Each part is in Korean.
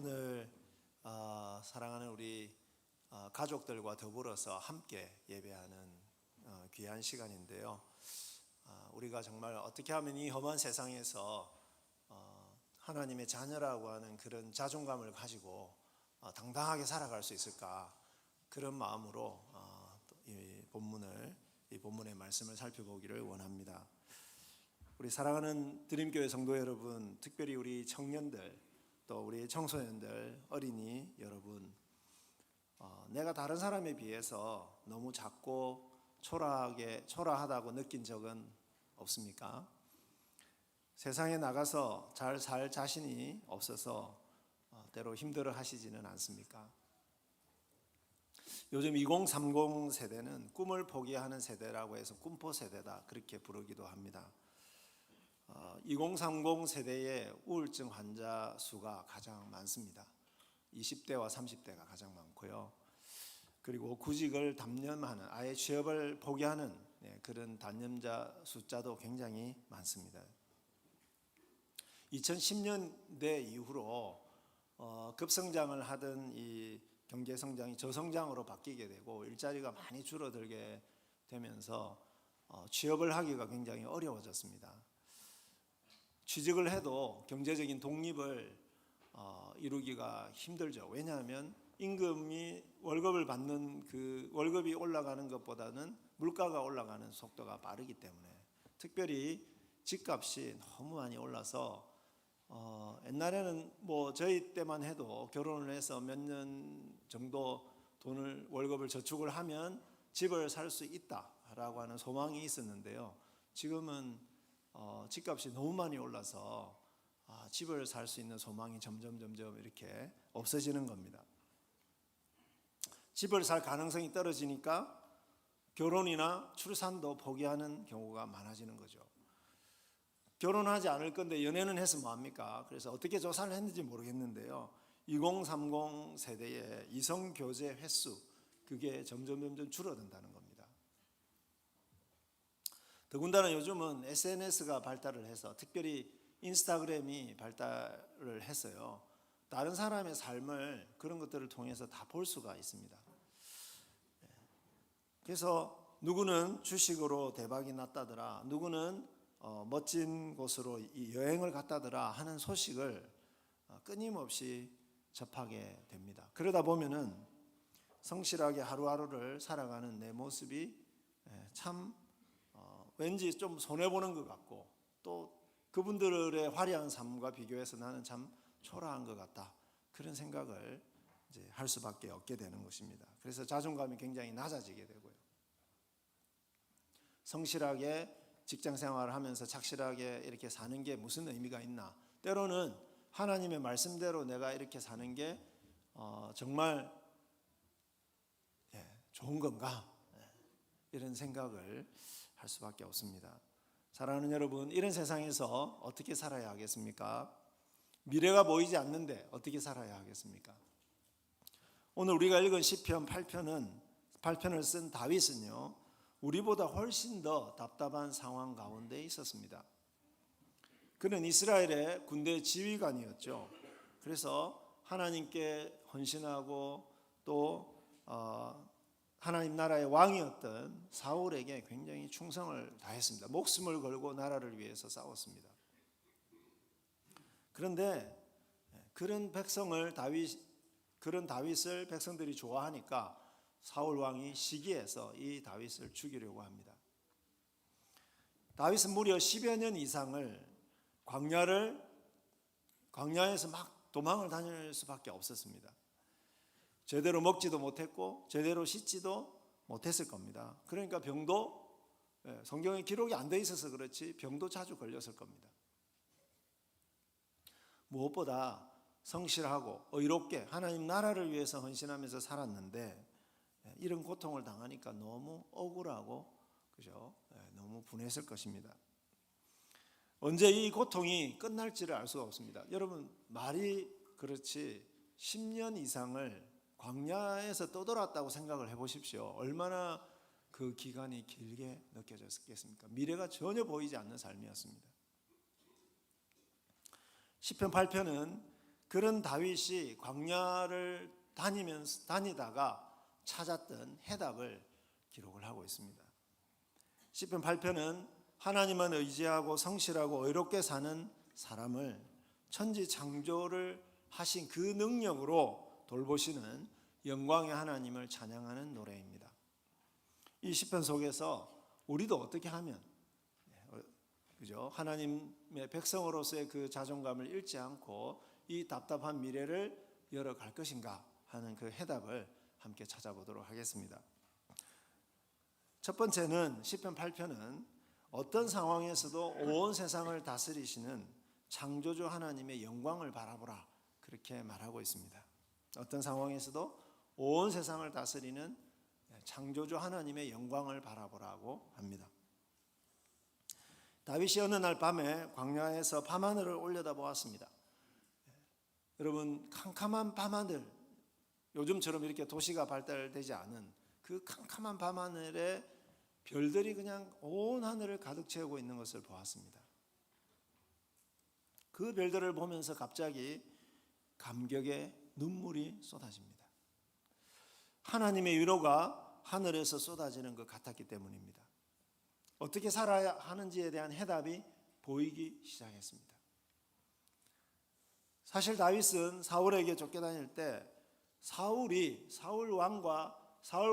오늘 사랑하는 우리 가족들과 더불어서 함께 예배하는 귀한 시간인데요. 우리가 정말 어떻게 하면 이 험한 세상에서 하나님의 자녀라고 하는 그런 자존감을 가지고 당당하게 살아갈 수 있을까, 그런 마음으로 이 본문의 말씀을 살펴보기를 원합니다. 우리 사랑하는 드림교회 성도 여러분, 특별히 우리 청년들, 또 우리 청소년들, 어린이 여러분, 내가 다른 사람에 비해서 너무 작고 초라하다고 느낀 적은 없습니까? 세상에 나가서 잘 살 자신이 없어서 때로 힘들어 하시지는 않습니까? 요즘 2030 세대는 꿈을 포기하는 세대라고 해서 꿈포 세대다, 그렇게 부르기도 합니다. 2030 세대의 우울증 환자 수가 가장 많습니다. 20대와 30대가 가장 많고요. 그리고 구직을 단념하는, 아예 취업을 포기하는 그런 단념자 숫자도 굉장히 많습니다. 2010년대 이후로 급성장을 하던 이 경제 성장이 저성장으로 바뀌게 되고 일자리가 많이 줄어들게 되면서 취업을 하기가 굉장히 어려워졌습니다. 취직을 해도 경제적인 독립을 이루기가 힘들죠. 왜냐하면 임금이 월급을 받는 그 월급이 올라가는 것보다는 물가가 올라가는 속도가 빠르기 때문에, 특별히 집값이 너무 많이 올라서 옛날에는 뭐 저희 때만 해도 결혼을 해서 몇 년 정도 월급을 저축을 하면 집을 살 수 있다라고 하는 소망이 있었는데요. 지금은 집값이 너무 많이 올라서 집을 살 수 있는 소망이 점점 이렇게 없어지는 겁니다. 집을 살 가능성이 떨어지니까 결혼이나 출산도 포기하는 경우가 많아지는 거죠. 결혼하지 않을 건데 연애는 해서 뭐합니까? 그래서 어떻게 조사를 했는지 모르겠는데요, 2030 세대의 이성교제 횟수, 그게 점점 줄어든다는 겁니다. 더군다나 요즘은 SNS가 발달을 해서, 특별히 인스타그램이 발달을 했어요. 다른 사람의 삶을, 그런 것들을 통해서 다 볼 수가 있습니다. 그래서 누구는 주식으로 대박이 났다더라, 누구는 멋진 곳으로 여행을 갔다더라 하는 소식을 끊임없이 접하게 됩니다. 그러다 보면은 성실하게 하루하루를 살아가는 내 모습이 참 왠지 좀 손해보는 것 같고, 또 그분들의 화려한 삶과 비교해서 나는 참 초라한 것 같다, 그런 생각을 이제 할 수밖에 없게 되는 것입니다. 그래서 자존감이 굉장히 낮아지게 되고요. 성실하게 직장 생활을 하면서 착실하게 이렇게 사는 게 무슨 의미가 있나, 때로는 하나님의 말씀대로 내가 이렇게 사는 게 정말 좋은 건가, 이런 생각을 할 수밖에 없습니다. 사랑하는 여러분, 이런 세상에서 어떻게 살아야 하겠습니까? 미래가 보이지 않는데 어떻게 살아야 하겠습니까? 오늘 우리가 읽은 시편 8편을 쓴 다윗은요, 우리보다 훨씬 더 답답한 상황 가운데 있었습니다. 그는 이스라엘의 군대 지휘관이었죠. 그래서 하나님께 헌신하고 또 하나님 나라의 왕이었던 사울에게 굉장히 충성을 다했습니다. 목숨을 걸고 나라를 위해서 싸웠습니다. 그런데 그런 다윗을 백성들이 좋아하니까 사울 왕이 시기해서 이 다윗을 죽이려고 합니다. 다윗은 무려 10여 년 이상을 광야에서 막 도망을 다닐 수밖에 없었습니다. 제대로 먹지도 못했고 제대로 씻지도 못했을 겁니다. 그러니까 병도, 성경에 기록이 안 돼 있어서 그렇지 병도 자주 걸렸을 겁니다. 무엇보다 성실하고 의롭게 하나님 나라를 위해서 헌신하면서 살았는데 이런 고통을 당하니까 너무 억울하고, 그죠? 너무 분했을 것입니다. 언제 이 고통이 끝날지를 알 수가 없습니다. 여러분, 말이 그렇지 10년 이상을 광야에서 떠돌았다고 생각을 해보십시오. 얼마나 그 기간이 길게 느껴졌겠습니까? 미래가 전혀 보이지 않는 삶이었습니다. 시편 8편은 그런 다윗이 광야를 다니다가 찾았던 해답을 기록을 하고 있습니다. 시편 8편은 하나님은 의지하고 성실하고 의롭게 사는 사람을 천지 창조를 하신 그 능력으로 돌보시는 영광의 하나님을 찬양하는 노래입니다. 이 시편 속에서 우리도 어떻게 하면 그죠? 하나님의 백성으로서의 그 자존감을 잃지 않고 이 답답한 미래를 열어갈 것인가 하는 그 해답을 함께 찾아보도록 하겠습니다. 첫 번째는 시편 8편은 어떤 상황에서도 온 세상을 다스리시는 창조주 하나님의 영광을 바라보라 그렇게 말하고 있습니다. 어떤 상황에서도 온 세상을 다스리는 창조주 하나님의 영광을 바라보라고 합니다. 다윗이 어느 날 밤에 광야에서 밤하늘을 올려다보았습니다. 여러분, 캄캄한 밤하늘, 요즘처럼 이렇게 도시가 발달되지 않은 그 캄캄한 밤하늘에 별들이 그냥 온 하늘을 가득 채우고 있는 것을 보았습니다. 그 별들을 보면서 갑자기 감격의 눈물이 쏟아집니다. 하나님의 위로가 하늘에서 쏟아지는 것 같았기 때문입니다. 어떻게 살아야 하는지에 대한 해답이 보이기 시작했습니다. 사실 다윗은 사울에게 쫓겨다닐 때 사울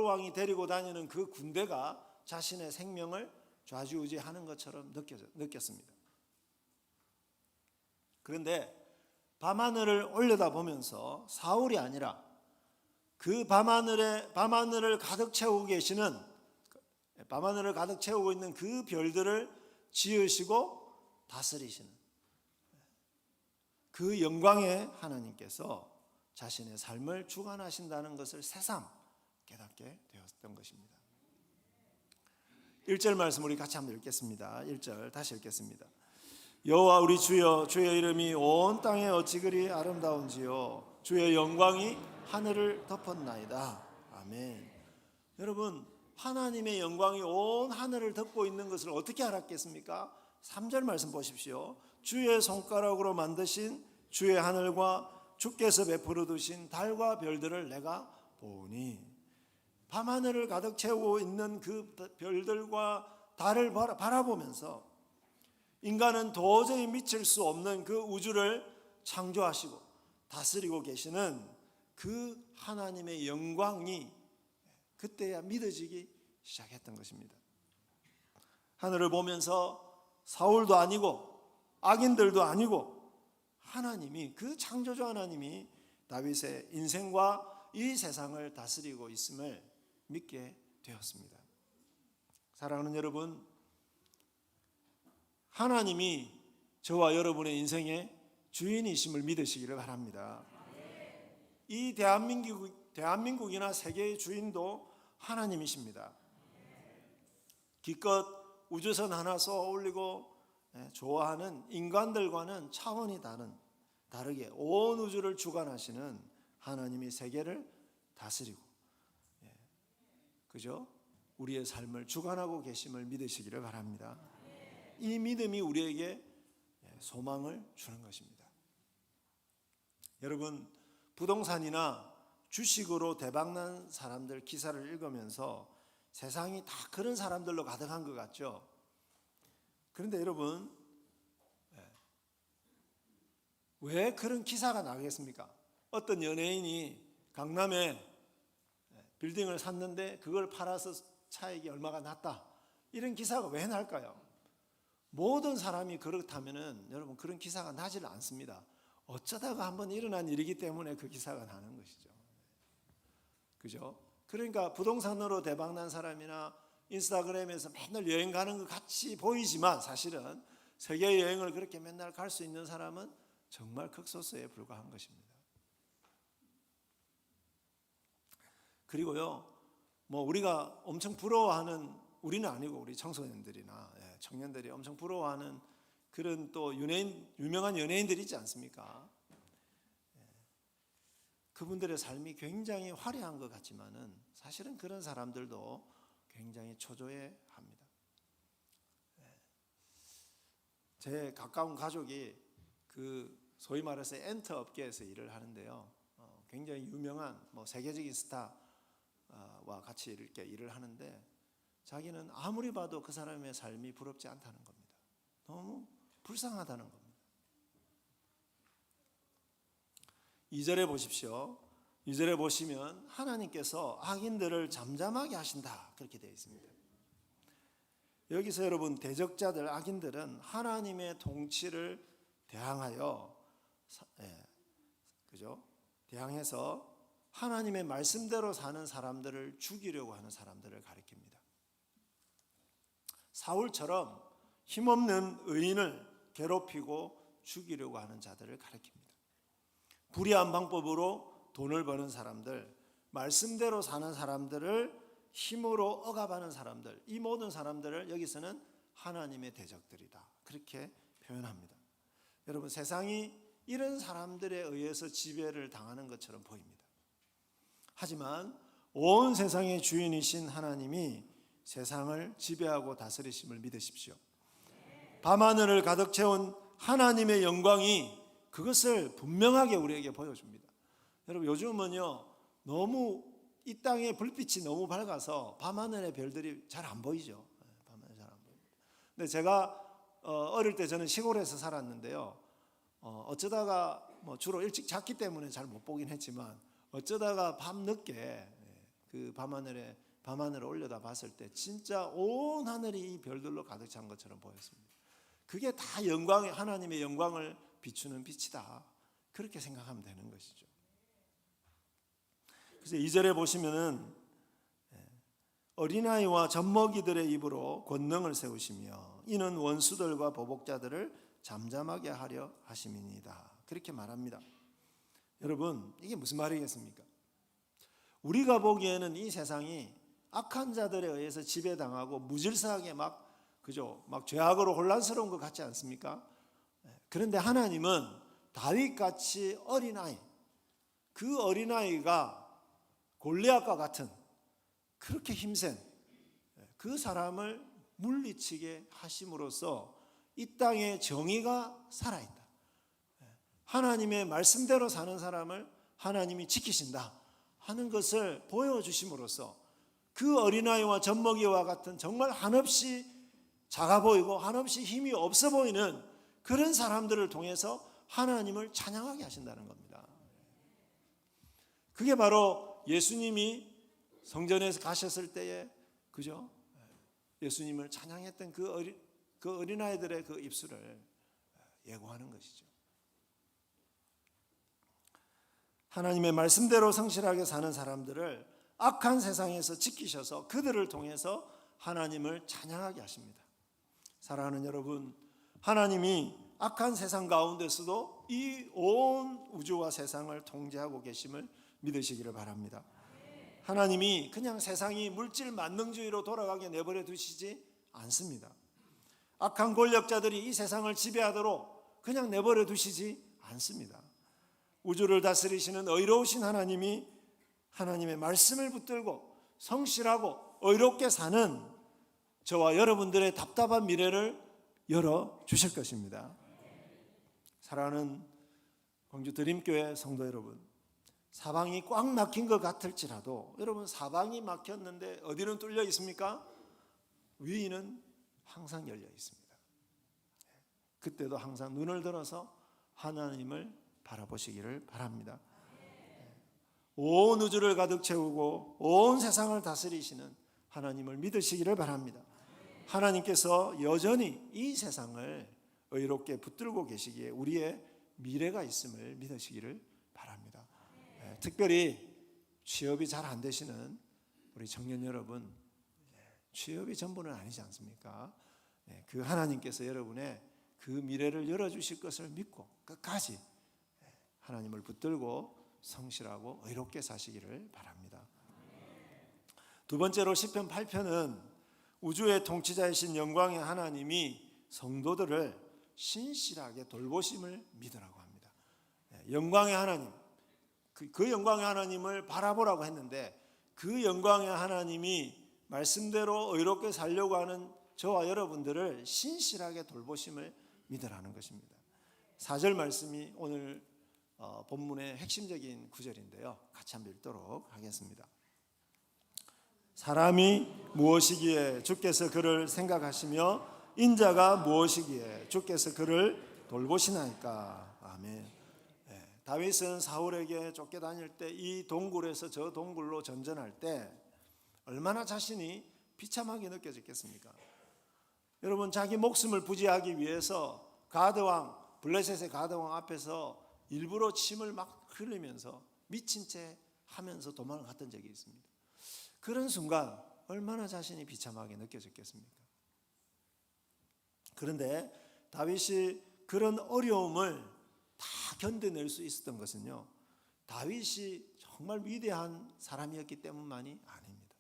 왕이 데리고 다니는 그 군대가 자신의 생명을 좌지우지하는 것처럼 느꼈습니다. 그런데 밤하늘을 올려다보면서 사울이 아니라 그 밤하늘을 가득 채우고 있는 그 별들을 지으시고 다스리시는 그 영광의 하나님께서 자신의 삶을 주관하신다는 것을 새삼 깨닫게 되었던 것입니다. 1절 말씀 우리 같이 한번 읽겠습니다. 1절 다시 읽겠습니다. 여호와 우리 주여, 주의 이름이 온 땅에 어찌 그리 아름다운지요, 주의 영광이 하늘을 덮었나이다. 아멘. 여러분, 하나님의 영광이 온 하늘을 덮고 있는 것을 어떻게 알았겠습니까? 3절 말씀 보십시오. 주의 손가락으로 만드신 주의 하늘과 주께서 베풀어 두신 달과 별들을 내가 보니, 밤하늘을 가득 채우고 있는 그 별들과 달을 바라보면서 인간은 도저히 미칠 수 없는 그 우주를 창조하시고 다스리고 계시는 그 하나님의 영광이 그때야 믿어지기 시작했던 것입니다. 하늘을 보면서 사울도 아니고 악인들도 아니고 하나님이, 그 창조주 하나님이 다윗의 인생과 이 세상을 다스리고 있음을 믿게 되었습니다. 사랑하는 여러분, 하나님이 저와 여러분의 인생의 주인이심을 믿으시기를 바랍니다. 이 대한민국이나 세계의 주인도 하나님이십니다. 기껏 우주선 하나 쏘아 올리고 좋아하는 인간들과는 차원이 다르게 온 우주를 주관하시는 하나님이 세계를 다스리고, 그죠? 우리의 삶을 주관하고 계심을 믿으시기를 바랍니다. 이 믿음이 우리에게 소망을 주는 것입니다. 여러분, 부동산이나 주식으로 대박난 사람들 기사를 읽으면서 세상이 다 그런 사람들로 가득한 것 같죠? 그런데 여러분, 왜 그런 기사가 나겠습니까? 어떤 연예인이 강남에 빌딩을 샀는데 그걸 팔아서 차익이 얼마가 났다, 이런 기사가 왜 날까요? 모든 사람이 그렇다면은 여러분, 그런 기사가 나질 않습니다. 어쩌다가 한번 일어난 일이기 때문에 그 기사가 나는 것이죠. 그죠? 그러니까 부동산으로 대박난 사람이나 인스타그램에서 맨날 여행 가는 것 같이 보이지만 사실은 세계 여행을 그렇게 맨날 갈 수 있는 사람은 정말 극소수에 불과한 것입니다. 그리고요, 우리가 엄청 부러워하는, 우리는 아니고 우리 청소년들이나 청년들이 엄청 부러워하는 그런 또 유명한 연예인들이 있지 않습니까? 그분들의 삶이 굉장히 화려한 것 같지만은 사실은 그런 사람들도 굉장히 초조해합니다. 제 가까운 가족이 그 소위 말해서 엔터 업계에서 일을 하는데요. 굉장히 유명한 세계적인 스타와 같이 이렇게 일을 하는데 자기는 아무리 봐도 그 사람의 삶이 부럽지 않다는 겁니다. 너무 불쌍하다는 겁니다. 2절에 보십시오. 2절에 보시면 하나님께서 악인들을 잠잠하게 하신다 그렇게 되어 있습니다. 여기서 여러분 대적자들 악인들은 하나님의 통치를 대항하여 그죠? 대항해서 하나님의 말씀대로 사는 사람들을 죽이려고 하는 사람들을 가리킵니다. 사울처럼 힘없는 의인을 괴롭히고 죽이려고 하는 자들을 가리킵니다. 불의한 방법으로 돈을 버는 사람들, 말씀대로 사는 사람들을 힘으로 억압하는 사람들, 이 모든 사람들을 여기서는 하나님의 대적들이다 그렇게 표현합니다. 여러분 세상이 이런 사람들에 의해서 지배를 당하는 것처럼 보입니다. 하지만 온 세상의 주인이신 하나님이 세상을 지배하고 다스리심을 믿으십시오. 밤하늘을 가득 채운 하나님의 영광이 그것을 분명하게 우리에게 보여줍니다. 여러분 요즘은요 너무 이 땅의 불빛이 너무 밝아서 밤하늘의 별들이 잘 안 보이죠. 밤하늘 잘 안 보입니다. 근데 제가 어릴 때 저는 시골에서 살았는데요. 어쩌다가 주로 일찍 잤기 때문에 잘 못 보긴 했지만 어쩌다가 밤늦게 그 밤하늘을 올려다 봤을 때 진짜 온 하늘이 이 별들로 가득 찬 것처럼 보였습니다. 그게 다 하나님의 영광을 비추는 빛이다 그렇게 생각하면 되는 것이죠. 그래서 2절에 보시면은 어린아이와 젖먹이들의 입으로 권능을 세우시며 이는 원수들과 보복자들을 잠잠하게 하려 하심이니이다 그렇게 말합니다. 여러분 이게 무슨 말이겠습니까? 우리가 보기에는 이 세상이 악한 자들에 의해서 지배당하고 무질서하게 막 죄악으로 혼란스러운 것 같지 않습니까? 그런데 하나님은 다윗같이 어린아이, 그 어린아이가 골리앗과 같은 그렇게 힘센 그 사람을 물리치게 하심으로써 이 땅에 정의가 살아있다. 하나님의 말씀대로 사는 사람을 하나님이 지키신다 하는 것을 보여주심으로써 그 어린아이와 젖먹이와 같은 정말 한없이 작아 보이고 한없이 힘이 없어 보이는 그런 사람들을 통해서 하나님을 찬양하게 하신다는 겁니다. 그게 바로 예수님이 성전에서 가셨을 때에 그죠? 예수님을 찬양했던 그 어린아이들의 그 입술을 예고하는 것이죠. 하나님의 말씀대로 성실하게 사는 사람들을 악한 세상에서 지키셔서 그들을 통해서 하나님을 찬양하게 하십니다. 사랑하는 여러분, 하나님이 악한 세상 가운데서도 이 온 우주와 세상을 통제하고 계심을 믿으시기를 바랍니다. 하나님이 그냥 세상이 물질 만능주의로 돌아가게 내버려 두시지 않습니다. 악한 권력자들이 이 세상을 지배하도록 그냥 내버려 두시지 않습니다. 우주를 다스리시는 의로우신 하나님이 하나님의 말씀을 붙들고 성실하고 의롭게 사는 저와 여러분들의 답답한 미래를 열어주실 것입니다. 사랑하는 광주 드림교회 성도 여러분, 사방이 꽉 막힌 것 같을지라도 여러분 사방이 막혔는데 어디는 뚫려 있습니까? 위는 항상 열려 있습니다. 그때도 항상 눈을 들어서 하나님을 바라보시기를 바랍니다. 온 우주를 가득 채우고 온 세상을 다스리시는 하나님을 믿으시기를 바랍니다. 하나님께서 여전히 이 세상을 의롭게 붙들고 계시기에 우리의 미래가 있음을 믿으시기를 바랍니다. 특별히 취업이 잘 안 되시는 우리 청년 여러분, 취업이 전부는 아니지 않습니까? 그 하나님께서 여러분의 그 미래를 열어주실 것을 믿고 끝까지 하나님을 붙들고 성실하고 의롭게 사시기를 바랍니다. 두 번째로 시편 8편은 우주의 통치자이신 영광의 하나님이 성도들을 신실하게 돌보심을 믿으라고 합니다. 영광의 하나님, 그 영광의 하나님을 바라보라고 했는데 그 영광의 하나님이 말씀대로 의롭게 살려고 하는 저와 여러분들을 신실하게 돌보심을 믿으라는 것입니다. 4절 말씀이 오늘 본문의 핵심적인 구절인데요. 같이 한번 읽도록 하겠습니다. 사람이 무엇이기에 주께서 그를 생각하시며 인자가 무엇이기에 주께서 그를 돌보시나이까. 아멘. 다윗은 사울에게 쫓겨다닐 때 이 동굴에서 저 동굴로 전전할 때 얼마나 자신이 비참하게 느껴졌겠습니까? 여러분, 자기 목숨을 부지하기 위해서 가드왕, 블레셋의 가드왕 앞에서 일부러 침을 막 흘리면서 미친 채 하면서 도망을 갔던 적이 있습니다. 그런 순간 얼마나 자신이 비참하게 느껴졌겠습니까? 그런데 다윗이 그런 어려움을 다 견뎌낼 수 있었던 것은요, 다윗이 정말 위대한 사람이었기 때문만이 아닙니다.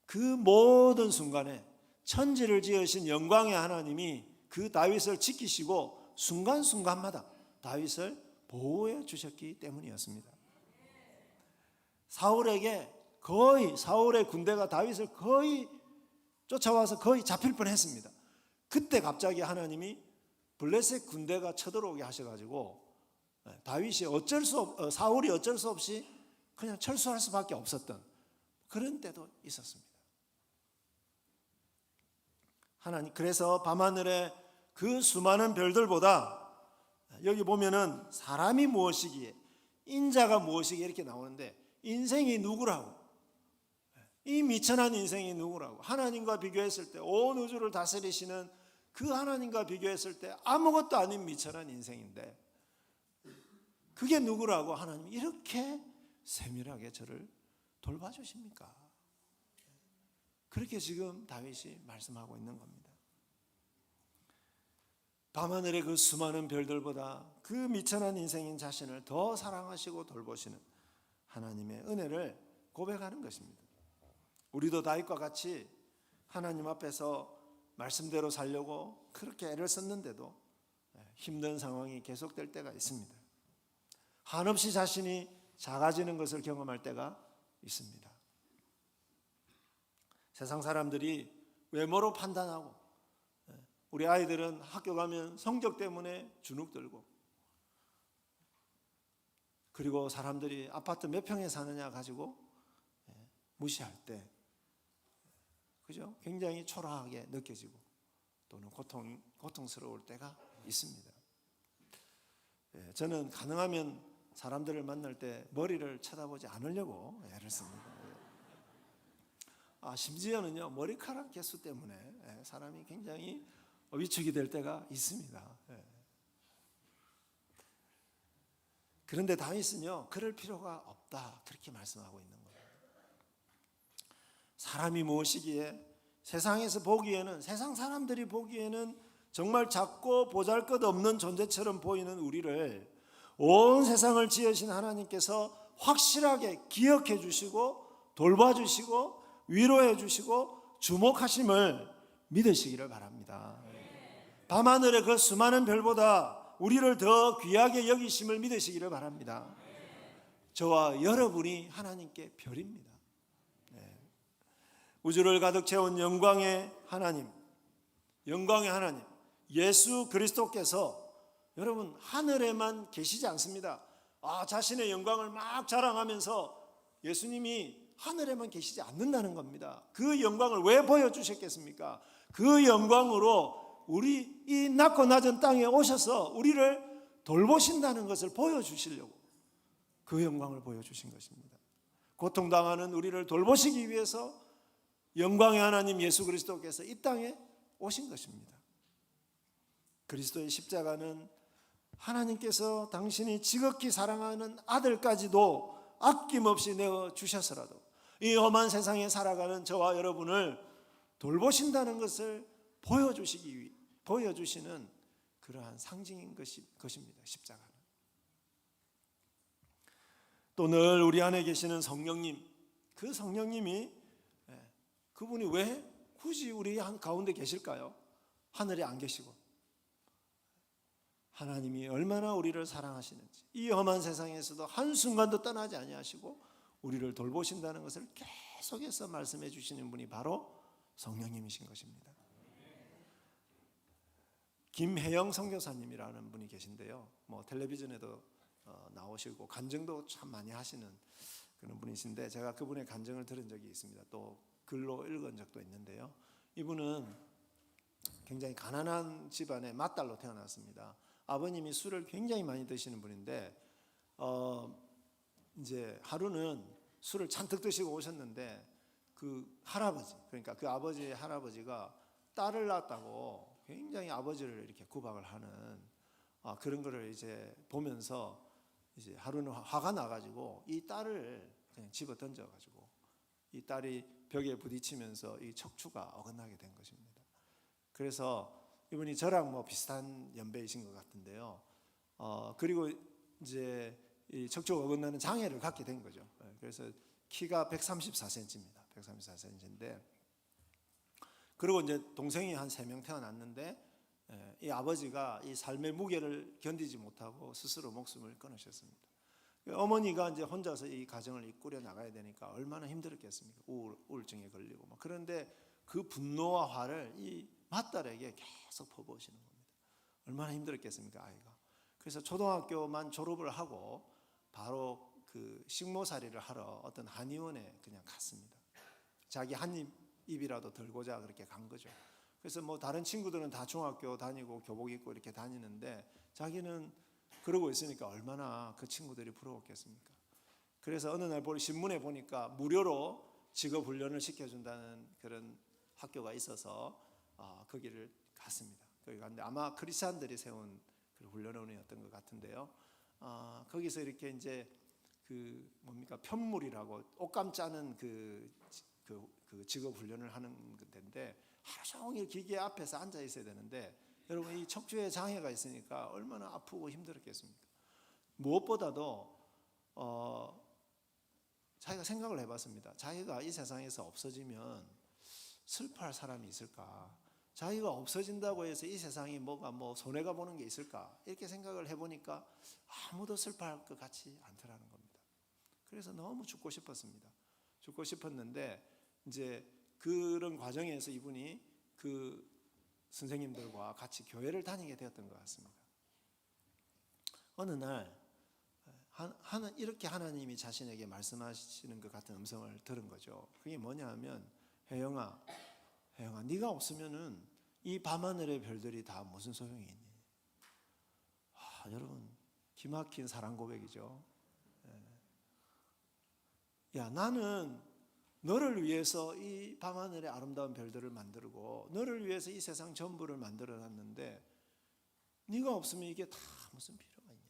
그 모든 순간에 천지를 지으신 영광의 하나님이 그 다윗을 지키시고 순간순간마다 다윗을 보호해 주셨기 때문이었습니다. 사울의 군대가 다윗을 거의 쫓아와서 거의 잡힐 뻔했습니다. 그때 갑자기 하나님이 블레셋 군대가 쳐들어오게 하셔가지고 사울이 어쩔 수 없이 그냥 철수할 수밖에 없었던 그런 때도 있었습니다. 하나님, 그래서 밤하늘에 그 수많은 별들보다 여기 보면은 사람이 무엇이기에 인자가 무엇이기에 이렇게 나오는데, 인생이 누구라고, 이 미천한 인생이 누구라고, 하나님과 비교했을 때 온 우주를 다스리시는 그 하나님과 비교했을 때 아무것도 아닌 미천한 인생인데 그게 누구라고 하나님이 이렇게 세밀하게 저를 돌봐주십니까? 그렇게 지금 다윗이 말씀하고 있는 겁니다. 밤하늘의 그 수많은 별들보다 그 미천한 인생인 자신을 더 사랑하시고 돌보시는 하나님의 은혜를 고백하는 것입니다. 우리도 다윗과 같이 하나님 앞에서 말씀대로 살려고 그렇게 애를 썼는데도 힘든 상황이 계속될 때가 있습니다. 한없이 자신이 작아지는 것을 경험할 때가 있습니다. 세상 사람들이 외모로 판단하고, 우리 아이들은 학교 가면 성적 때문에 주눅들고, 그리고 사람들이 아파트 몇 평에 사느냐 가지고 무시할 때, 그죠? 굉장히 초라하게 느껴지고 또는 고통스러울 때가 있습니다. 저는 가능하면 사람들을 만날 때 머리를 쳐다보지 않으려고 애를 씁니다. 심지어는요, 머리카락 개수 때문에 사람이 굉장히 위축이 될 때가 있습니다. 그런데 다윗은요, 그럴 필요가 없다, 그렇게 말씀하고 있는 거예요. 사람이 무엇이기에 세상에서 보기에는, 세상 사람들이 보기에는 정말 작고 보잘것없는 존재처럼 보이는 우리를 온 세상을 지으신 하나님께서 확실하게 기억해 주시고 돌봐주시고 위로해 주시고 주목하심을 믿으시기를 바랍니다. 밤하늘의 그 수많은 별보다 우리를 더 귀하게 여기심을 믿으시기를 바랍니다. 저와 여러분이 하나님께 별입니다. 우주를 가득 채운 영광의 하나님 예수 그리스도께서 여러분 하늘에만 계시지 않습니다. 자신의 영광을 막 자랑하면서 예수님이 하늘에만 계시지 않는다는 겁니다. 그 영광을 왜 보여주셨겠습니까? 그 영광으로 우리 이 낮고 낮은 땅에 오셔서 우리를 돌보신다는 것을 보여주시려고 그 영광을 보여주신 것입니다. 고통당하는 우리를 돌보시기 위해서 영광의 하나님 예수 그리스도께서 이 땅에 오신 것입니다. 그리스도의 십자가는 하나님께서 당신이 지극히 사랑하는 아들까지도 아낌없이 내어주셔서라도 이 험한 세상에 살아가는 저와 여러분을 돌보신다는 것을 보여주시는 그러한 상징인 것입니다. 십자가는. 또 늘 우리 안에 계시는 성령님, 그 성령님이 그분이 왜 굳이 우리 가운데 계실까요? 하늘에 안 계시고 하나님이 얼마나 우리를 사랑하시는지, 이 험한 세상에서도 한순간도 떠나지 아니하시고 우리를 돌보신다는 것을 계속해서 말씀해 주시는 분이 바로 성령님이신 것입니다. 김혜영 선교사님이라는 분이 계신데요. 뭐 텔레비전에도 나오시고 간증도 참 많이 하시는 그런 분이신데, 제가 그분의 간증을 들은 적이 있습니다. 또 글로 읽은 적도 있는데요. 이분은 굉장히 가난한 집안의 맏딸로 태어났습니다. 아버님이 술을 굉장히 많이 드시는 분인데, 이제 하루는 술을 잔뜩 드시고 오셨는데, 그 할아버지, 그러니까 그 아버지의 할아버지가 딸을 낳았다고 굉장히 아버지를 이렇게 구박을 하는 그런 거를 이제 보면서, 이제 하루는 화가 나가지고 이 딸을 그냥 집어 던져가지고 이 딸이 벽에 부딪히면서 이 척추가 어긋나게 된 것입니다. 그래서 이분이 저랑 뭐 비슷한 연배이신 것 같은데요. 그리고 이제 이 척추가 어긋나는 장애를 갖게 된 거죠. 그래서 키가 134cm입니다. 134cm인데, 그리고 이제 동생이 한 3명 태어났는데, 이 아버지가 이 삶의 무게를 견디지 못하고 스스로 목숨을 끊으셨습니다. 어머니가 이제 혼자서 이 가정을 꾸려 나가야 되니까 얼마나 힘들었겠습니까? 우울증에 걸리고 막. 그런데 그 분노와 화를 이 맏딸에게 계속 퍼부으시는 겁니다. 얼마나 힘들었겠습니까, 아이가. 그래서 초등학교만 졸업을 하고 바로 그 식모살이를 하러 어떤 한의원에 그냥 갔습니다. 자기 한 입이라도 덜고자 그렇게 간 거죠. 그래서 뭐 다른 친구들은 다 중학교 다니고 교복 입고 이렇게 다니는데, 자기는 그러고 있으니까 얼마나 그 친구들이 부러웠겠습니까? 그래서 어느 날 신문에 보니까 무료로 직업 훈련을 시켜준다는 그런 학교가 있어서 거기를 갔습니다. 거기 갔는데 아마 크리스찬들이 세운 그 훈련원이었던 것 같은데요. 거기서 이렇게 이제 그 뭡니까, 편물이라고 옷감 짜는 그 직업 훈련을 하는 건데, 하루 종일 기계 앞에서 앉아 있어야 되는데, 여러분 이 척추에 장애가 있으니까 얼마나 아프고 힘들었겠습니까? 무엇보다도 자기가 생각을 해봤습니다. 자기가 이 세상에서 없어지면 슬퍼할 사람이 있을까? 자기가 없어진다고 해서 이 세상이 뭐가 손해가 보는 게 있을까? 이렇게 생각을 해보니까 아무도 슬퍼할 것 같지 않더라는 겁니다. 그래서 너무 죽고 싶었습니다. 죽고 싶었는데, 이제 그런 과정에서 이분이 그 선생님들과 같이 교회를 다니게 되었던 것 같습니다. 어느 날 이렇게 하나님이 자신에게 말씀하시는 것 같은 음성을 들은 거죠. 그게 뭐냐 하면, 혜영아, 네가 없으면은 이 밤하늘의 별들이 다 무슨 소용이 있니? 여러분, 기막힌 사랑 고백이죠. 야, 나는 너를 위해서 이 밤하늘의 아름다운 별들을 만들고 너를 위해서 이 세상 전부를 만들어놨는데, 네가 없으면 이게 다 무슨 필요가 있냐?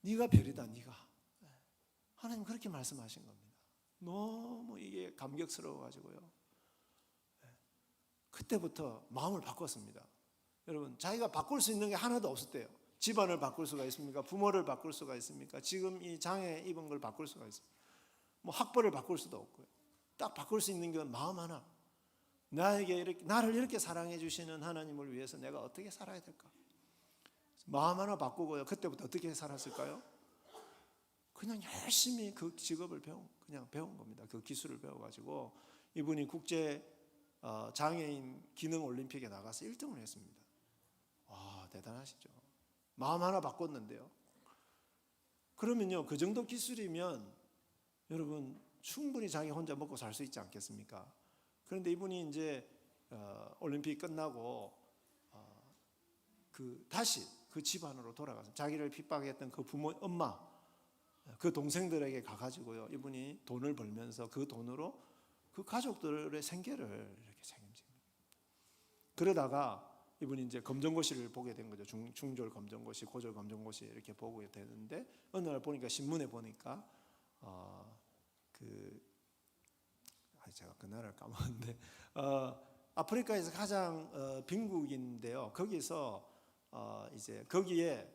네가 별이다, 네가. 하나님 그렇게 말씀하신 겁니다. 너무 이게 감격스러워가지고요. 그때부터 마음을 바꿨습니다. 여러분, 자기가 바꿀 수 있는 게 하나도 없었대요. 집안을 바꿀 수가 있습니까? 부모를 바꿀 수가 있습니까? 지금 이 장애 입은 걸 바꿀 수가 있습니까? 뭐 학벌을 바꿀 수도 없고요. 딱 바꿀 수 있는 건 마음 하나. 나를 이렇게 사랑해 주시는 하나님을 위해서 내가 어떻게 살아야 될까? 마음 하나 바꾸고요. 그때부터 어떻게 살았을까요? 그냥 열심히 그 직업을 그냥 배운 겁니다. 그 기술을 배워가지고 이분이 국제 장애인 기능 올림픽에 나가서 1등을 했습니다. 와, 대단하시죠. 마음 하나 바꿨는데요. 그러면요, 그 정도 기술이면 여러분 충분히 자기 혼자 먹고 살 수 있지 않겠습니까? 그런데 이분이 이제 올림픽 끝나고 다시 그 집안으로 돌아가서 자기를 핍박했던 그 부모, 엄마, 그 동생들에게 가가지고요, 이분이 돈을 벌면서 그 돈으로 그 가족들의 생계를 이렇게 책임집니다. 그러다가 이분이 이제 검정고시를 보게 된 거죠. 중졸 검정고시, 고졸 검정고시 이렇게 보게 되는데, 어느 날 보니까 신문에 보니까 제가 그 나라를 까먹었는데, 아프리카에서 가장 빈국인데요. 거기서 이제 거기에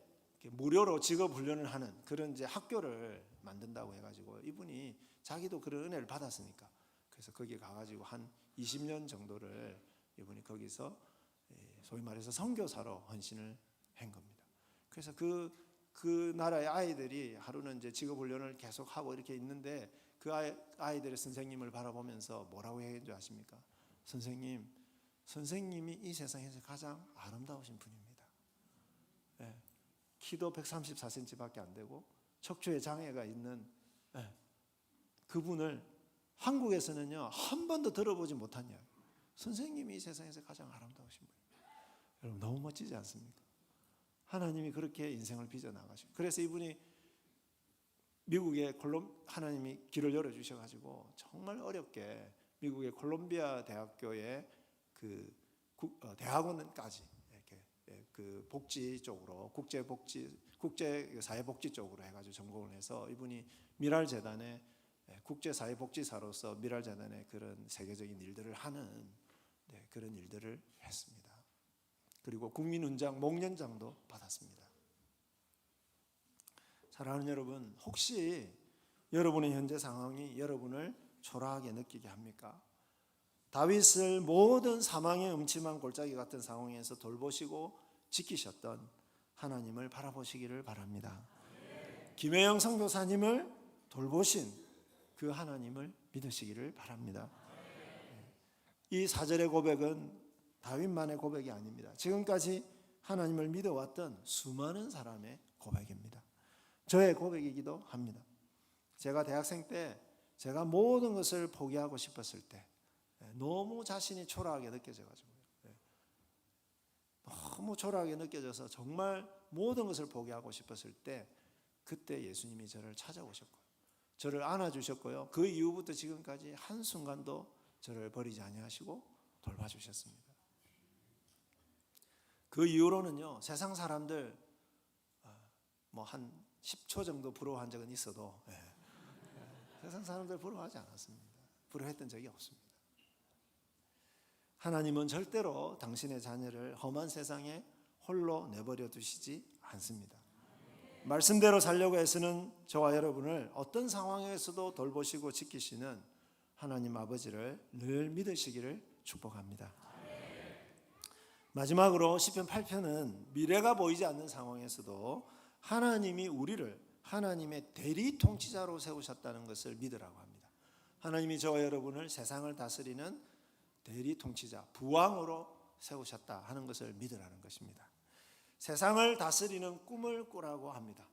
무료로 직업 훈련을 하는 그런 이제 학교를 만든다고 해가지고, 이분이 자기도 그런 은혜를 받았으니까 그래서 거기에 가가지고 한 20년 정도를 이분이 거기서 소위 말해서 선교사로 헌신을 한 겁니다. 그래서 그 나라의 아이들이 하루는 이제 직업 훈련을 계속 하고 이렇게 있는데, 그 아이들의 선생님을 바라보면서 뭐라고 얘기한 줄 아십니까? 선생님, 선생님이 이 세상에서 가장 아름다우신 분입니다. 예, 키도 134cm밖에 안 되고 척추에 장애가 있는 그분을 한국에서는요 한 번도 들어보지 못한 이야기. 선생님이 이 세상에서 가장 아름다우신 분입니다. 여러분 너무 멋지지 않습니까? 하나님이 그렇게 인생을 빚어나가시고, 그래서 이분이 미국의 하나님이 길을 열어주셔가지고 정말 어렵게 미국의 콜롬비아 대학교의 그 대학원까지 이렇게 그 복지 쪽으로 국제사회복지 쪽으로 해가지고 전공을 해서 이분이 미랄재단의 국제사회복지사로서 미랄재단의 그런 세계적인 일들을 하는 그런 일들을 했습니다. 그리고 국민훈장 목련장도 받았습니다. 사랑하는 여러분, 혹시 여러분의 현재 상황이 여러분을 초라하게 느끼게 합니까? 다윗을 모든 사망의 음침한 골짜기 같은 상황에서 돌보시고 지키셨던 하나님을 바라보시기를 바랍니다. 김혜영 선교사님을 돌보신 그 하나님을 믿으시기를 바랍니다. 이 4절의 고백은 다윗만의 고백이 아닙니다. 지금까지 하나님을 믿어왔던 수많은 사람의 고백입니다. 저의 고백이기도 합니다. 제가 대학생 때 제가 모든 것을 포기하고 싶었을 때 너무 자신이 초라하게 느껴져가지고 너무 초라하게 느껴져서 정말 모든 것을 포기하고 싶었을 때 그때 예수님이 저를 찾아오셨고요. 저를 안아주셨고요. 그 이후부터 지금까지 한순간도 저를 버리지 아니하시고 돌봐주셨습니다. 그 이후로는요 세상 사람들 뭐 한 10초 정도 부러워한 적은 있어도 세상 사람들 부러워하지 않았습니다. 부러워했던 적이 없습니다. 하나님은 절대로 당신의 자녀를 험한 세상에 홀로 내버려 두시지 않습니다. 말씀대로 살려고 애쓰는 저와 여러분을 어떤 상황에서도 돌보시고 지키시는 하나님 아버지를 늘 믿으시기를 축복합니다. 마지막으로 시편 8편은 미래가 보이지 않는 상황에서도 하나님이 우리를 하나님의 대리 통치자로 세우셨다는 것을 믿으라고 합니다. 하나님이 저와 여러분을 세상을 다스리는 대리 통치자, 부왕으로 세우셨다 하는 것을 믿으라는 것입니다. 세상을 다스리는 꿈을 꾸라고 합니다.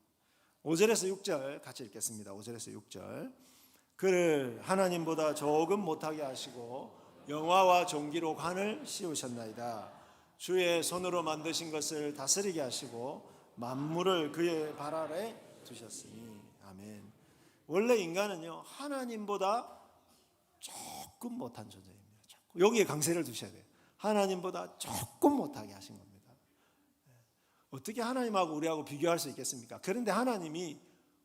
5절에서 6절 같이 읽겠습니다. 5절에서 6절. 그를 하나님보다 조금 못하게 하시고 영화와 종기로 관을 씌우셨나이다. 주의 손으로 만드신 것을 다스리게 하시고 만물을 그의 발 아래 두셨으니. 아멘. 원래 인간은요 하나님보다 조금 못한 존재입니다. 여기에 강세를 두셔야 돼요. 하나님보다 조금 못하게 하신 겁니다. 어떻게 하나님하고 우리하고 비교할 수 있겠습니까? 그런데 하나님이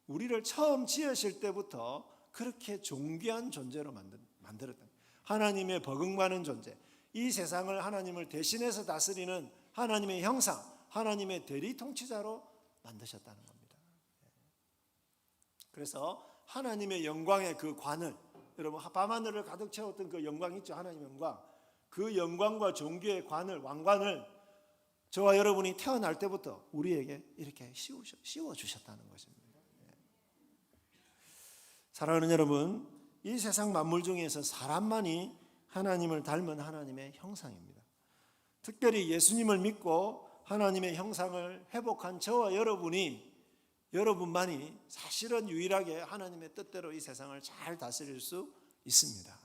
우리를 처음 지으실 때부터 그렇게 존귀한 존재로 만들었다. 하나님의 버금가는 존재, 이 세상을 하나님을 대신해서 다스리는 하나님의 형상, 하나님의 대리 통치자로 만드셨다는 겁니다. 그래서 하나님의 영광의 그 관을, 여러분 밤하늘을 가득 채웠던 그 영광 있죠. 하나님의 영광, 그 영광과 존귀의 관을, 왕관을 저와 여러분이 태어날 때부터 우리에게 이렇게 씌워주셨다는 것입니다. 사랑하는 여러분, 이 세상 만물 중에서 사람만이 하나님을 닮은 하나님의 형상입니다. 특별히 예수님을 믿고 하나님의 형상을 회복한 저와 여러분만이 사실은 유일하게 하나님의 뜻대로 이 세상을 잘 다스릴 수 있습니다.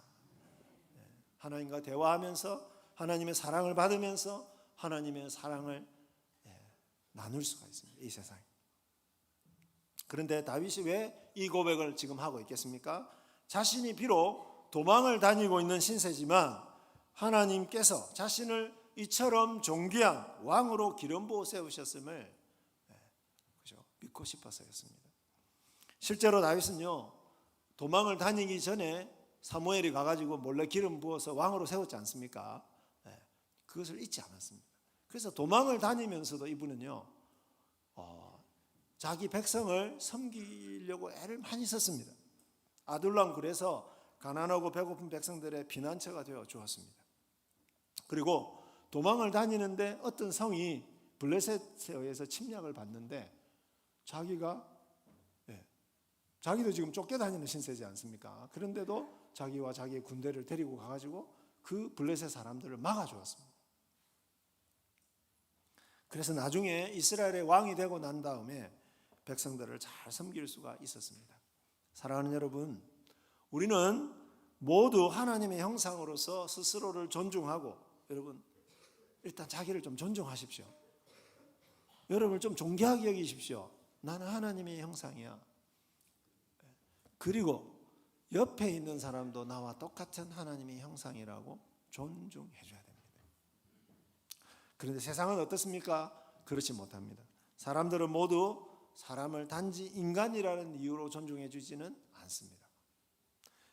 하나님과 대화하면서 하나님의 사랑을 받으면서 하나님의 사랑을 나눌 수가 있습니다. 이 세상에. 그런데 다윗이 왜 이 고백을 지금 하고 있겠습니까? 자신이 비록 도망을 다니고 있는 신세지만 하나님께서 자신을 이처럼 존귀한 왕으로 기름 부어 세우셨음을 믿고 싶어서였습니다. 실제로 다윗은요 도망을 다니기 전에 사무엘이 가가지고 몰래 기름 부어서 왕으로 세웠지 않습니까? 그것을 잊지 않았습니다. 그래서 도망을 다니면서도 이분은요 자기 백성을 섬기려고 애를 많이 썼습니다. 아둘람 굴에서 가난하고 배고픈 백성들의 피난처가 되어 주었습니다. 그리고 도망을 다니는데 어떤 성이 블레셋에 의해서 침략을 받는데 자기도 지금 쫓겨다니는 신세지 않습니까? 그런데도 자기와 자기의 군대를 데리고 가가지고 그 블레셋 사람들을 막아주었습니다. 그래서 나중에 이스라엘의 왕이 되고 난 다음에 백성들을 잘 섬길 수가 있었습니다. 사랑하는 여러분, 우리는 모두 하나님의 형상으로서 스스로를 존중하고, 여러분 일단 자기를 좀 존중하십시오. 여러분을 좀 존귀하게 여기십시오. 나는 하나님의 형상이야. 그리고 옆에 있는 사람도 나와 똑같은 하나님의 형상이라고 존중해 줘야 됩니다. 그런데 세상은 어떻습니까? 그렇지 못합니다. 사람들은 모두 사람을 단지 인간이라는 이유로 존중해 주지는 않습니다.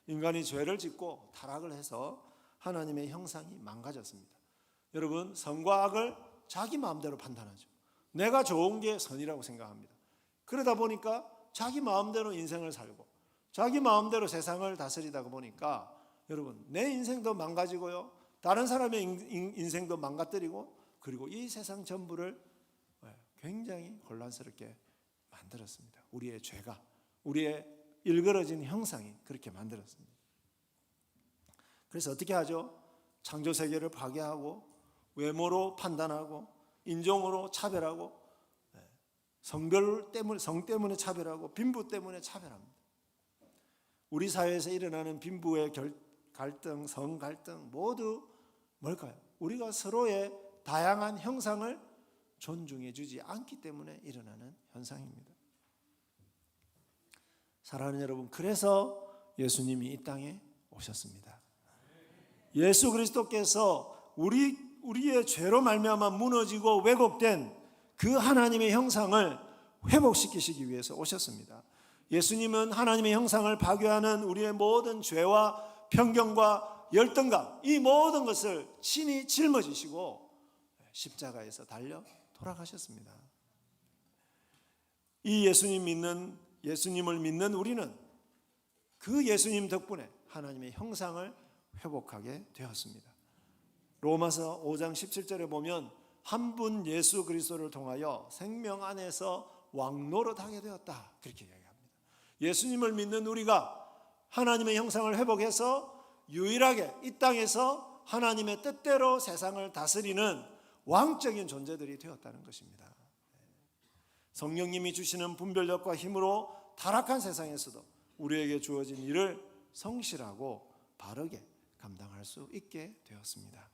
인간이 죄를 짓고 타락을 해서 하나님의 형상이 망가졌습니다. 여러분, 선과 악을 자기 마음대로 판단하죠. 내가 좋은 게 선이라고 생각합니다. 그러다 보니까 자기 마음대로 인생을 살고 자기 마음대로 세상을 다스리다 보니까 여러분, 내 인생도 망가지고요, 다른 사람의 인생도 망가뜨리고, 그리고 이 세상 전부를 굉장히 혼란스럽게 만들었습니다. 우리의 죄가, 우리의 일그러진 형상이 그렇게 만들었습니다. 그래서 어떻게 하죠? 창조 세계를 파괴하고 외모로 판단하고 인종으로 차별하고 성 때문에 차별하고 빈부 때문에 차별합니다. 우리 사회에서 일어나는 빈부의 갈등, 성 갈등 모두 뭘까요? 우리가 서로의 다양한 형상을 존중해 주지 않기 때문에 일어나는 현상입니다. 사랑하는 여러분, 그래서 예수님이 이 땅에 오셨습니다. 예수 그리스도께서 우리의 죄로 말미암아 무너지고 왜곡된 그 하나님의 형상을 회복시키시기 위해서 오셨습니다. 예수님은 하나님의 형상을 파괴하는 우리의 모든 죄와 편견과 열등감, 이 모든 것을 친히 짊어지시고 십자가에서 달려 돌아가셨습니다. 이 예수님을 믿는 우리는 그 예수님 덕분에 하나님의 형상을 회복하게 되었습니다. 로마서 5장 17절에 보면 한 분 예수 그리스도를 통하여 생명 안에서 왕노릇하게 되었다, 그렇게 이야기합니다. 예수님을 믿는 우리가 하나님의 형상을 회복해서 유일하게 이 땅에서 하나님의 뜻대로 세상을 다스리는 왕적인 존재들이 되었다는 것입니다. 성령님이 주시는 분별력과 힘으로 타락한 세상에서도 우리에게 주어진 일을 성실하고 바르게 감당할 수 있게 되었습니다.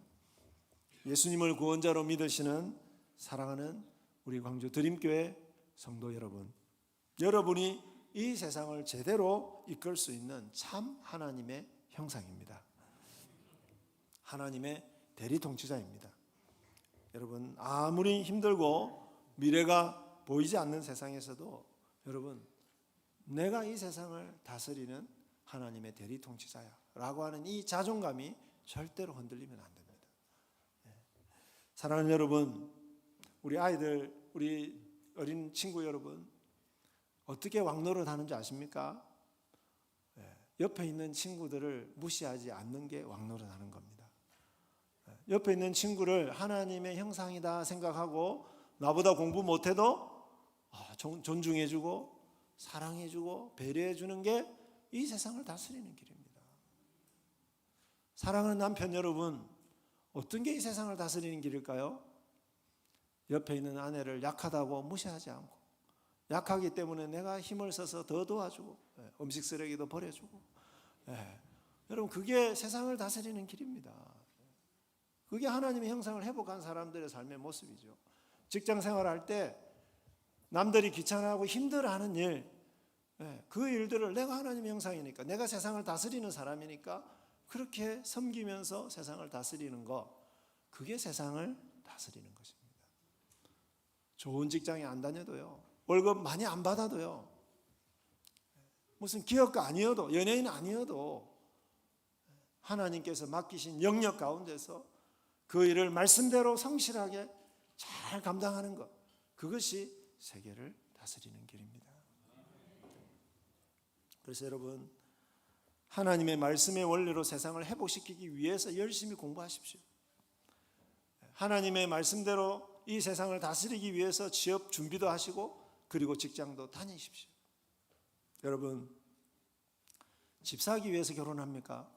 예수님을 구원자로 믿으시는 사랑하는 우리 광주 드림교회 성도 여러분, 여러분이 이 세상을 제대로 이끌 수 있는 참 하나님의 형상입니다. 하나님의 대리통치자입니다. 여러분, 아무리 힘들고 미래가 보이지 않는 세상에서도 여러분, 내가 이 세상을 다스리는 하나님의 대리통치자야 라고 하는 이 자존감이 절대로 흔들리면 안 됩니다. 사랑하는 여러분, 우리 아이들, 우리 어린 친구 여러분, 어떻게 왕노릇 하는지 아십니까? 옆에 있는 친구들을 무시하지 않는 게 왕노릇 하는 겁니다. 옆에 있는 친구를 하나님의 형상이다 생각하고 나보다 공부 못해도 존중해주고 사랑해주고 배려해주는 게 이 세상을 다스리는 길입니다. 사랑하는 남편 여러분, 어떤 게 이 세상을 다스리는 길일까요? 옆에 있는 아내를 약하다고 무시하지 않고, 약하기 때문에 내가 힘을 써서 더 도와주고 음식 쓰레기도 버려주고, 여러분, 그게 세상을 다스리는 길입니다. 그게 하나님의 형상을 회복한 사람들의 삶의 모습이죠. 직장 생활할 때 남들이 귀찮아하고 힘들어하는 일, 그 일들을 내가 하나님의 형상이니까, 내가 세상을 다스리는 사람이니까 그렇게 섬기면서 세상을 다스리는 것, 그게 세상을 다스리는 것입니다. 좋은 직장에 안 다녀도요, 월급 많이 안 받아도요, 무슨 기업가 아니어도, 연예인 아니어도 하나님께서 맡기신 영역 가운데서 그 일을 말씀대로 성실하게 잘 감당하는 것, 그것이 세계를 다스리는 길입니다. 그래서 여러분, 하나님의 말씀의 원리로 세상을 회복시키기 위해서 열심히 공부하십시오. 하나님의 말씀대로 이 세상을 다스리기 위해서 취업 준비도 하시고, 그리고 직장도 다니십시오. 여러분, 집 사기 위해서 결혼합니까?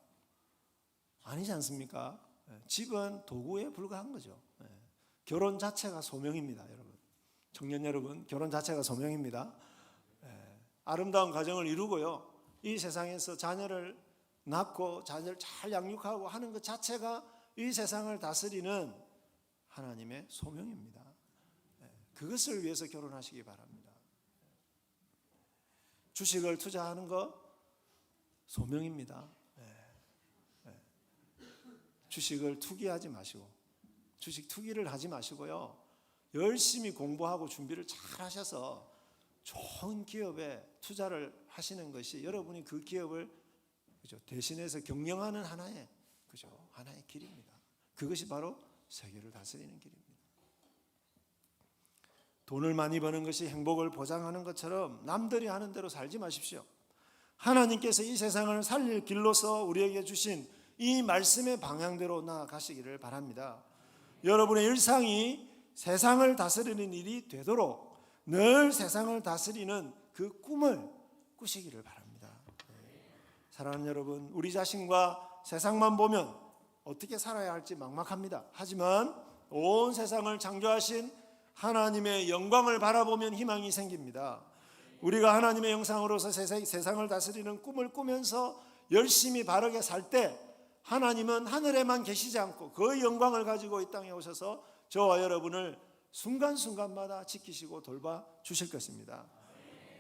아니지 않습니까? 집은 도구에 불과한 거죠. 결혼 자체가 소명입니다, 여러분. 청년 여러분, 결혼 자체가 소명입니다. 아름다운 가정을 이루고요, 이 세상에서 자녀를 낳고 자녀를 잘 양육하고 하는 것 자체가 이 세상을 다스리는 하나님의 소명입니다. 그것을 위해서 결혼하시기 바랍니다. 주식을 투자하는 것 소명입니다. 주식을 투기하지 마시고, 주식 투기를 하지 마시고요, 열심히 공부하고 준비를 잘 하셔서 좋은 기업에 투자를 하시는 것이 여러분이 그 기업을 대신해서 경영하는 하나의 길입니다. 그것이 바로 세계를 다스리는 길입니다. 돈을 많이 버는 것이 행복을 보장하는 것처럼 남들이 하는 대로 살지 마십시오. 하나님께서 이 세상을 살릴 길로서 우리에게 주신 이 말씀의 방향대로 나아가시기를 바랍니다. 여러분의 일상이 세상을 다스리는 일이 되도록 늘 세상을 다스리는 그 꿈을 꾸시기를 바랍니다. 사랑하는 여러분, 우리 자신과 세상만 보면 어떻게 살아야 할지 막막합니다. 하지만 온 세상을 창조하신 하나님의 영광을 바라보면 희망이 생깁니다. 우리가 하나님의 형상으로서 세상을 다스리는 꿈을 꾸면서 열심히 바르게 살 때 하나님은 하늘에만 계시지 않고 그 영광을 가지고 이 땅에 오셔서 저와 여러분을 순간순간마다 지키시고 돌봐주실 것입니다.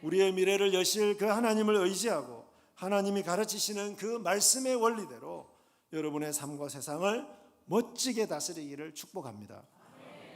우리의 미래를 여실 그 하나님을 의지하고 하나님이 가르치시는 그 말씀의 원리대로 여러분의 삶과 세상을 멋지게 다스리기를 축복합니다.